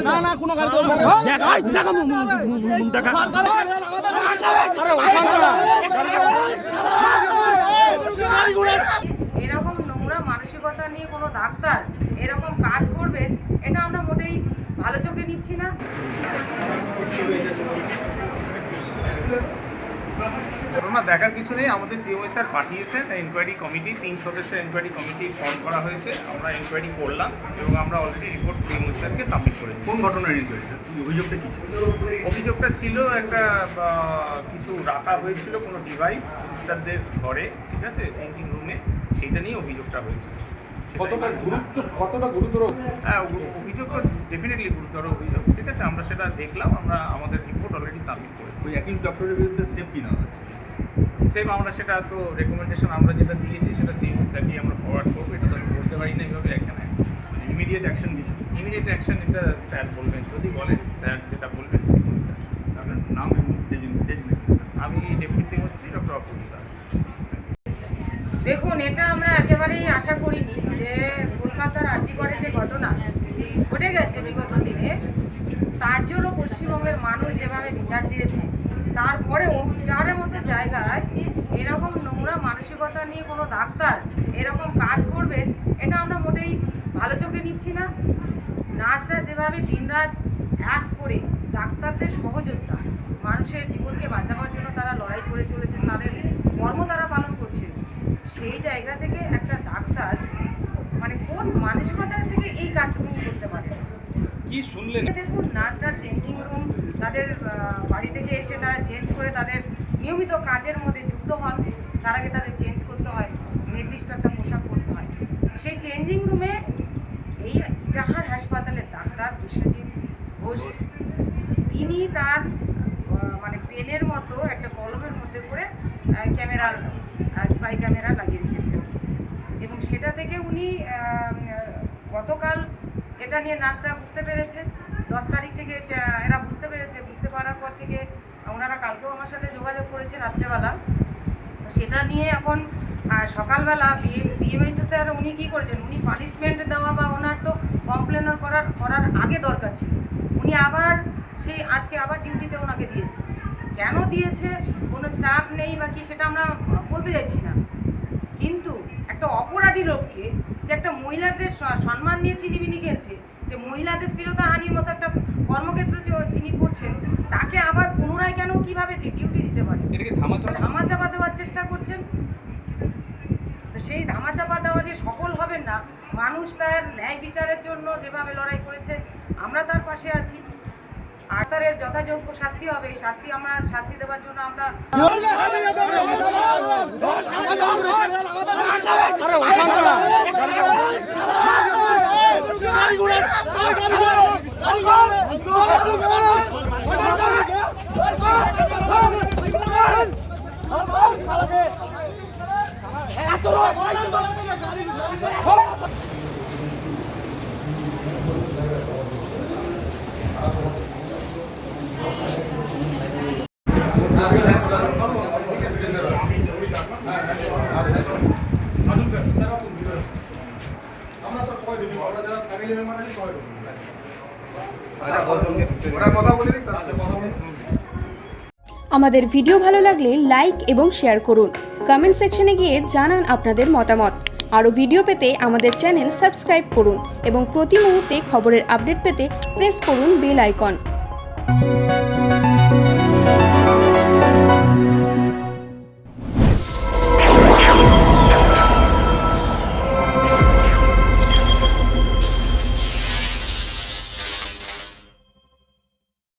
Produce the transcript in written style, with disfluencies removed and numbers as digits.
না না কোনো গাড়ি চলবে না। দেখা এরকম নোংরা মানসিকতা নিয়ে কোনো ডাক্তার এরকম কাজ করবেন, এটা আমরা মোটেই ভালো চোখে নিচ্ছি না। ঘটনা দেখার কিছু নেই, আমাদের সিওএ স্যার পাঠিয়েছেন এনকোয়ারি কমিটি, 3 সদস্যের এনকোয়ারি কমিটি ফর্ম করা হয়েছে। আমরা এনকোয়ারি করলাম এবং আমরা অলরেডি রিপোর্ট সিওএ স্যারকে সাবমিট করেছি। কোন ঘটনার এনকোয়ারি? অভিযোগটা কি ছিল? অভিযোগটা ছিল একটা কিছু রাখা হয়েছিল কোনো ডিভাইস সিস্টারদের ঘরে, ঠিক আছে, চেঞ্জিং রুমে, সেইটা নিয়ে অভিযোগটা হয়েছিল। কতটা গুরুতর? হ্যাঁ, অভিযোগ তো ডেফিনেটলি গুরুতর অভিযোগ, ঠিক আছে। আমরা সেটা দেখলাম, আমরা আমাদের রিপোর্ট অলরেডি সাবমিট করেছি। ওই একই ডক্টরের বিরুদ্ধে স্টেপ কি না? স্টেপ আমরা সেটা তো রেকমেন্ডেশন আমরা যেটা দিয়েছি সেটা সিএমও স্যারকে আমরা ফরওয়ার্ড করবো, এটা তো আমি বলতে পারি না এইভাবে এখানে। ইমিডিয়েট অ্যাকশন কিছু? ইমিডিয়েট অ্যাকশন এটা স্যার বলবেন, যদি বলেন স্যার যেটা বলবেন সিএমও স্যার। আপনার নাম এবং ডেজিগনেশন? আমি ডেপুটি সিএমও শ্রী ডক্টর অপূর্ব দাস। দেখুন, এটা আমরা একেবারেই আশা করিনি যে কলকাতার আরজিকরে যে ঘটনা ঘটে গেছে বিগত দিনে, তার জন্য পশ্চিমবঙ্গের মানুষ যেভাবে বিচার চেয়েছে, তারপরেও বিহারের মতো জায়গায় এরকম নোংরা মানসিকতা নিয়ে কোনো ডাক্তার এরকম কাজ করবেন, এটা আমরা মোটেই ভালো চোখে নিচ্ছি না। নার্সরা যেভাবে দিনরাত এক করে ডাক্তারদের সহযোদ্ধা, মানুষের জীবনকে বাঁচাবার জন্য তারা লড়াই করে চলেছেন, তাদের কর্ম তারা পালন করছেন, সেই জায়গা থেকে একটা ডাক্তার মানে কোন মানসিকতা থেকে এই কাজটা উনি করতে পারেন? কি শুনলেন? দেখুন, নার্সরা চেঞ্জিং রুম তাদের বাড়ি থেকে এসে তারা চেঞ্জ করে তাদের নিয়মিত কাজের মধ্যে যুক্ত হন, তার আগে তাদের চেঞ্জ করতে হয়, নির্দিষ্ট একটা পোশাক পরতে হয়। সেই চেঞ্জিং রুমে এই ইটাহার হাসপাতালের ডাক্তার বিশ্বজিৎ ঘোষ, তিনি তার মানে পেনের মতো একটা কলমের মধ্যে করে ক্যামেরা, স্পাই ক্যামেরা লাগিয়ে রেখেছেন এবং সেটা থেকে উনি গতকাল এটা নিয়ে নার্সরা বুঝতে পেরেছে। 10 তারিখ থেকে এরা বুঝতে পেরেছে, বুঝতে পারার পর থেকে ওনারা কালকেও আমার সাথে যোগাযোগ করেছে রাত্রেবেলা। তো সেটা নিয়ে এখন সকালবেলা বিএমএইচও স্যার উনি কী করেছেন, উনি পানিশমেন্ট দেওয়া বা ওনার তো কমপ্লেন করার আগে দরকার ছিল, উনি আবার সেই আজকে আবার ডিউটিতে ওনাকে দিয়েছে। কেন দিয়েছে, কোনো স্টাফ নেই বা কি, সেটা আমরা বলতে চাইছি না, কিন্তু একটা অপরাধী লোককে যে একটা মহিলাদের সম্মান নিয়ে চিনিমিনি খেলছে, যে মহিলাদের শ্লীলতাহানির মতো একটা কর্মক্ষেত্র তিনি করছেন, তাকে আবার পুনরায় কেন কীভাবে ডিউটি দিতে পারে? এটাকে ধামাচাপা দেওয়ার চেষ্টা করছেন। তো সেই ধামাচাপা দেওয়া যে সফল হবেন না, মানুষ তার ন্যায় বিচারের জন্য যেভাবে লড়াই করেছে, আমরা তার পাশে আছি। আর তার যথাযোগ্য শাস্তি হবে, এই শাস্তি দেওয়ার জন্য আমরা আমাদের ভিডিও ভালো লাগলে লাইক এবং শেয়ার করুন, কমেন্ট সেকশনে গিয়ে জানান আপনাদের মতামত। আরও ভিডিও পেতে আমাদের চ্যানেল সাবস্ক্রাইব করুন এবং প্রতি মুহূর্তে খবরের আপডেট পেতে প্রেস করুন বেল আইকন।